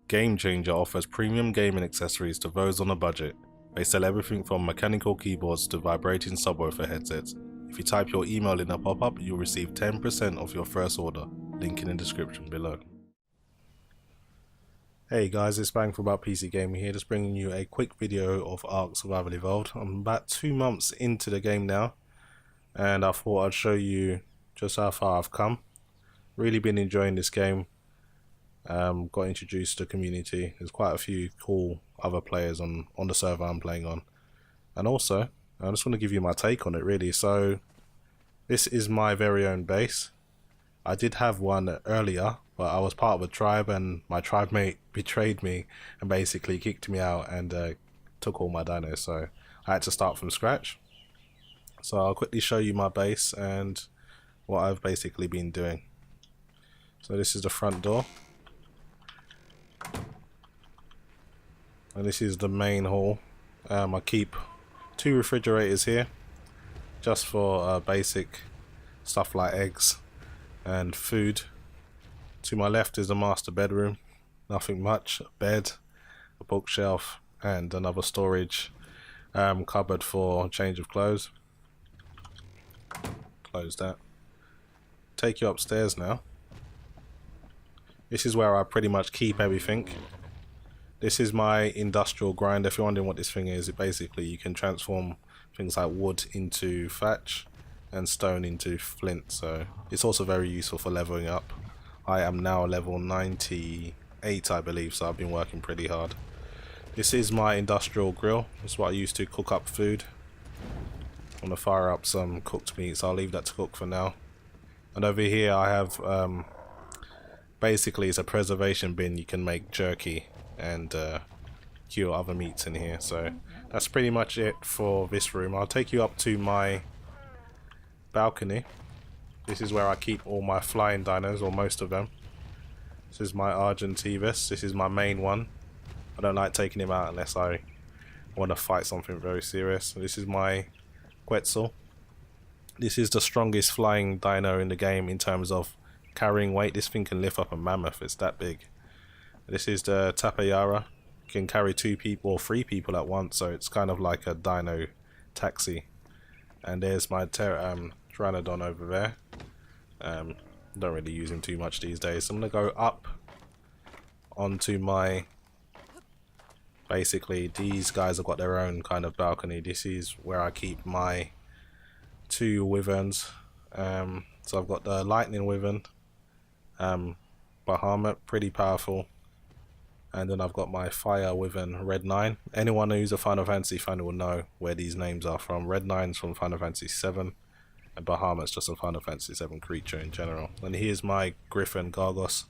Game Changer offers premium gaming accessories to those on a budget. They sell everything from mechanical keyboards to vibrating subwoofer headsets. If you type your email in a pop-up, you'll receive 10% off your first order. Link in the description below. Hey guys, it's Bang for About PC Gaming here, just bringing you a quick video of Ark Survival Evolved. I'm about 2 months into the game now, and I thought I'd show you just how far I've come. Really been enjoying this game. Got introduced to the community. There's quite a few cool other players on the server I'm playing on, and also I just want to give you my take on it really. So this is my very own base. I did have one earlier, but I was part of a tribe and my tribe mate betrayed me and basically kicked me out and took all my dinos, so I had to start from scratch. So I'll quickly show you my base and what I've basically been doing. So this is the front door, and this is the main hall. I keep 2 refrigerators here just for basic stuff like eggs and food. To my left is the master bedroom, nothing much, a bed, a bookshelf and another storage cupboard for change of clothes. Close that. Take you upstairs now. This is where I pretty much keep everything. This is my industrial grinder. If you're wondering what this thing is, it basically you can transform things like wood into thatch and stone into flint, so it's also very useful for leveling up. I am now level 98 I believe, so I've been working pretty hard. This is my industrial grill. That's what I use to cook up food. I'm gonna fire up some cooked meat, so I'll leave that to cook for now. And over here I have basically it's a preservation bin. You can make jerky and cure other meats in here. So that's pretty much it for this room. I'll take you up to my balcony. This is where I keep all my flying dinos, or most of them. This is my Argentavis. This is my main one. I don't like taking him out unless I want to fight something very serious. This is my Quetzal. This is the strongest flying dino in the game in terms of carrying weight. This thing can lift up a mammoth, it's that big. This is the Tapayara. Can carry 2 people or 3 people at once, so it's kind of like a dino taxi. And there's my Pteranodon over there. Don't really use him too much these days. So I'm gonna go up onto my, basically these guys have got their own kind of balcony. This is where I keep my 2 wyverns. So I've got the lightning wyvern, Bahamut, pretty powerful. And then I've got my fire wyvern, Red 9. Anyone who's a Final Fantasy fan will know where these names are from. Red 9's from Final Fantasy 7, and Bahamut's just a Final Fantasy 7 creature in general. And here's my Griffin Gargos,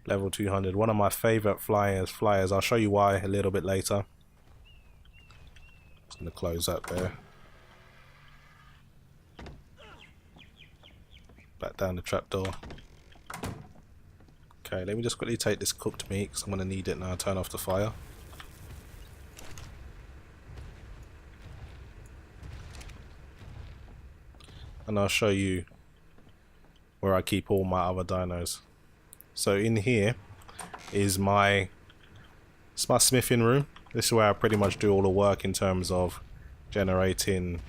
level 200. One of my favorite flyers. I'll show you why a little bit later. Just gonna close that there. Back down the trapdoor. Okay, let me just quickly take this cooked meat because I'm going to need it now. Turn off the fire. And I'll show you where I keep all my other dinos. So in here is my smithing room. This is where I pretty much do all the work in terms of generating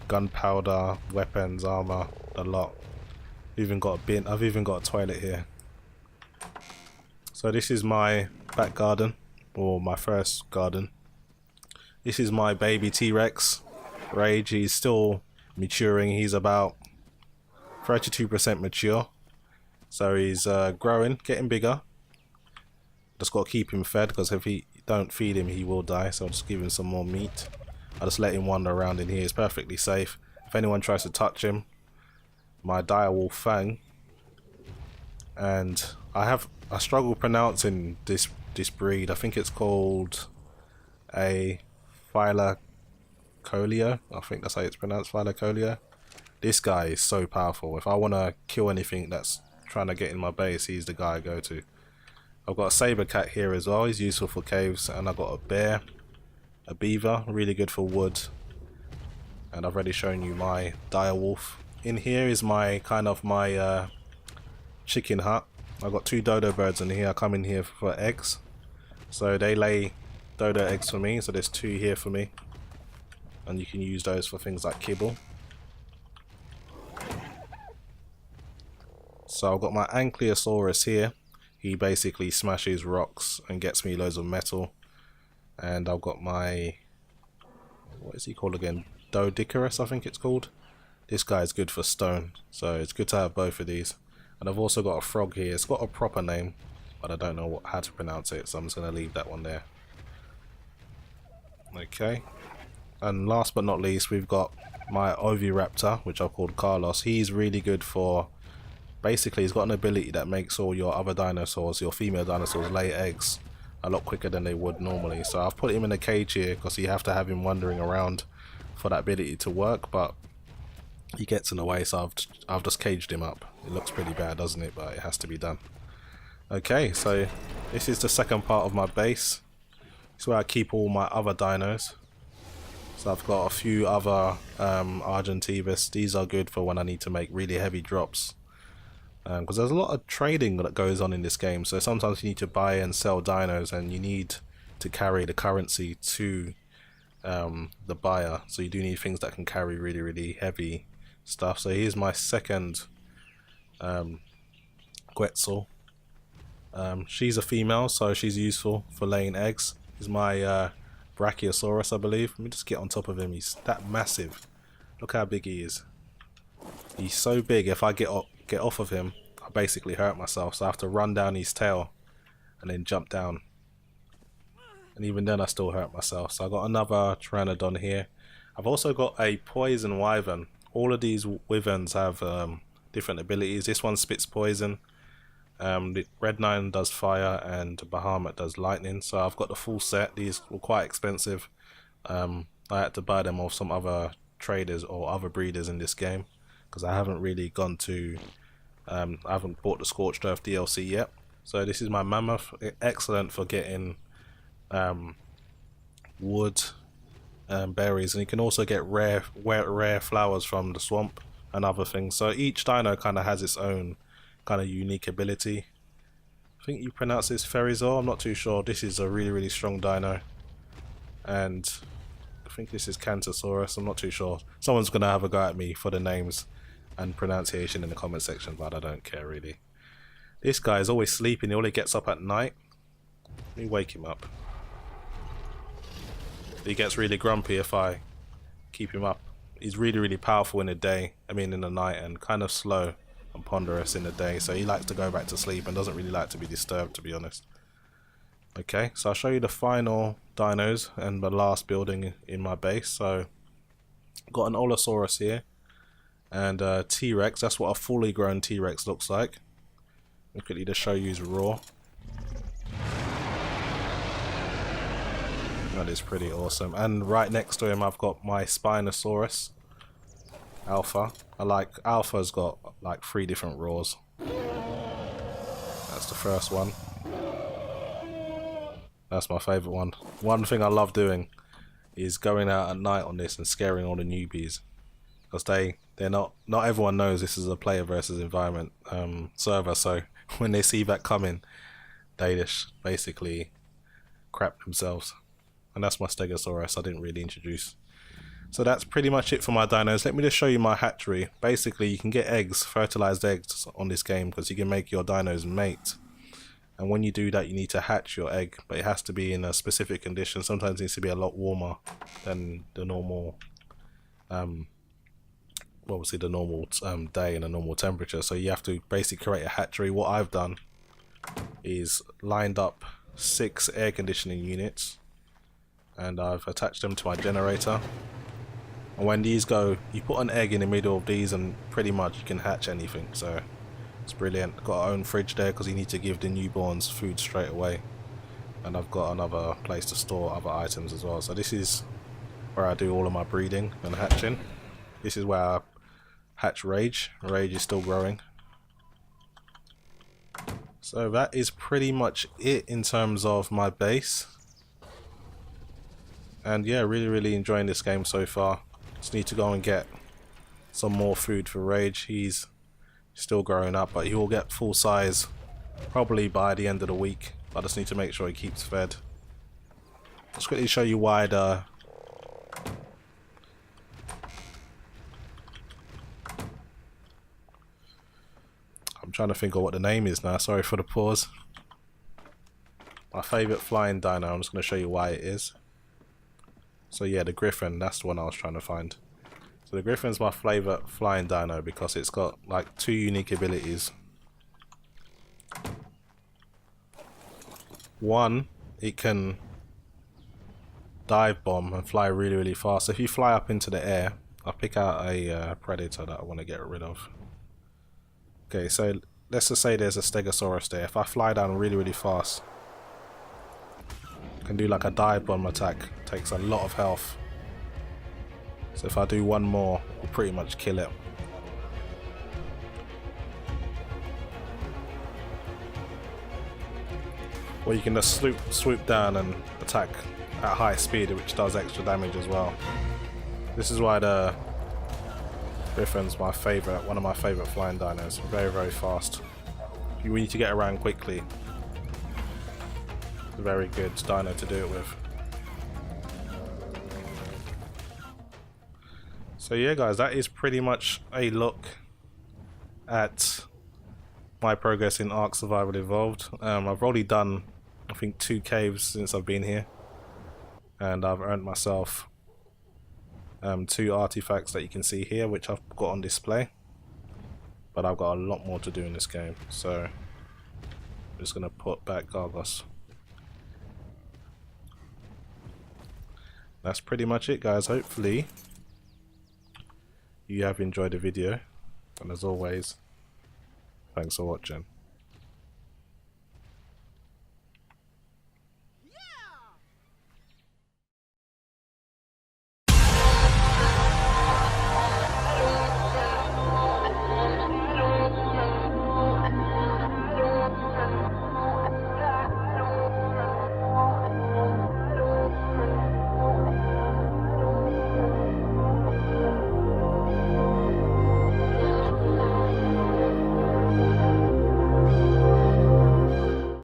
gunpowder, weapons, armor, a lot. Even got a bin. I've even got a toilet here. So this is my back garden, or my first garden. This is my baby T-Rex, Rage. He's still maturing. He's about 32% mature, so he's growing, getting bigger. Just got to keep him fed, because if you don't feed him he will die, so I'll just give him some more meat. I'll just let him wander around in here. It's perfectly safe. If anyone tries to touch him, my direwolf Fang, and I struggle pronouncing this breed. I think it's called a Phylacolio. I think that's how it's pronounced, Phylacolio. This guy is so powerful. If I want to kill anything that's trying to get in my base, he's the guy I go to. I've got a saber cat here as well. He's useful for caves, and I've got a bear, a beaver, really good for wood. And I've already shown you my direwolf. In here is my chicken hut. I've got 2 dodo birds in here. I come in here for eggs. So they lay dodo eggs for me. So there's 2 here for me. And you can use those for things like kibble. So I've got my Ankylosaurus here. He basically smashes rocks and gets me loads of metal. And I've got my... what is he called again? Dodicarus, I think it's called. This guy's good for stone. So it's good to have both of these. And I've also got a frog here. It's got a proper name, but I don't know how to pronounce it, so I'm just going to leave that one there. Okay. And last but not least, we've got my Oviraptor, which I've called Carlos. He's really good for... basically, he's got an ability that makes all your other dinosaurs, your female dinosaurs, lay eggs a lot quicker than they would normally. So I've put him in a cage here because you have to have him wandering around for that ability to work, but he gets in the way, so I've just caged him up. It looks pretty bad, doesn't it? But it has to be done. Okay, so this is the second part of my base. It's where I keep all my other dinos. So I've got a few other Argentibus. These are good for when I need to make really heavy drops. Because there's a lot of trading that goes on in this game. So sometimes you need to buy and sell dinos, and you need to carry the currency to the buyer. So you do need things that can carry really, really heavy stuff. So here's my second Quetzal. She's a female, so she's useful for laying eggs. Here's my Brachiosaurus, I believe. Let me just get on top of him. He's that massive. Look how big he is. He's so big, if I get off of him, I basically hurt myself. So I have to run down his tail and then jump down. And even then I still hurt myself. So I got another Pteranodon here. I've also got a Poison Wyvern. All of these wyverns have different abilities. This one spits poison. The Red 9 does fire, and Bahamut does lightning. So I've got the full set. These were quite expensive. I had to buy them off some other traders or other breeders in this game, because I haven't really gone to... I haven't bought the Scorched Earth DLC yet. So this is my Mammoth. Excellent for getting wood, berries, and you can also get rare flowers from the swamp and other things. So each dino kind of has its own kind of unique ability. I think you pronounce this Ferizor, I'm not too sure. This is a really, really strong dino. And I think this is Cantosaurus, I'm not too sure. Someone's going to have a go at me for the names and pronunciation in the comment section, but I don't care really. This guy is always sleeping. He only gets up at night. Let me wake him up. He gets really grumpy if I keep him up. He's really, really powerful in the day, in the night, and kind of slow and ponderous in the day, so he likes to go back to sleep and doesn't really like to be disturbed, to be honest. Okay, so I'll show you the final dinos and the last building in my base. So got an Allosaurus here and a T-Rex. That's what a fully grown T-Rex looks like. I'll quickly just show you raw. That is pretty awesome. And right next to him I've got my Spinosaurus Alpha. Alpha's got like 3 different roars. That's the first one. That's my favourite one. One thing I love doing is going out at night on this and scaring all the newbies, because they're not everyone knows this is a player versus environment server. So when they see that coming, they just basically crap themselves. And that's my Stegosaurus I didn't really introduce. So that's pretty much it for my dinos. Let me just show you my hatchery. Basically, you can get eggs, fertilized eggs on this game, because you can make your dinos mate. And when you do that, you need to hatch your egg, but it has to be in a specific condition. Sometimes it needs to be a lot warmer than the normal, obviously the normal day and a normal temperature. So you have to basically create a hatchery. What I've done is lined up 6 air conditioning units, and I've attached them to my generator. And when these go, you put an egg in the middle of these and pretty much you can hatch anything. So it's brilliant. Got our own fridge there because you need to give the newborns food straight away. And I've got another place to store other items as well. So this is where I do all of my breeding and hatching. This is where I hatch Rage. Rage is still growing. So that is pretty much it in terms of my base. And yeah, really, really enjoying this game so far. Just need to go and get some more food for Rage. He's still growing up, but he will get full size probably by the end of the week. I just need to make sure he keeps fed. Let's quickly show you why the I'm trying to think of what the name is now, sorry for the pause. My favourite flying dino, I'm just going to show you why it is. So yeah, the Griffin, that's the one I was trying to find. So the Griffin's my favourite flying dino because it's got like 2 unique abilities. One, it can dive bomb and fly really, really fast. If you fly up into the air, I'll pick out a predator that I want to get rid of. Okay, so let's just say there's a Stegosaurus there. If I fly down really, really fast, I can do like a dive bomb attack. Takes a lot of health. So if I do one more, I'll pretty much kill it. Or you can just swoop down and attack at high speed, which does extra damage as well. This is why the Griffin's my favourite, one of my favourite flying dinos. Very, very fast. You need to get around quickly. It's a very good dino to do it with. So yeah guys, that is pretty much a look at my progress in Ark Survival Evolved. I've already done, I think, 2 caves since I've been here. And I've earned myself 2 artifacts that you can see here, which I've got on display. But I've got a lot more to do in this game, so I'm just going to put back Gargos. That's pretty much it guys. Hopefully you have enjoyed the video, and as always, thanks for watching.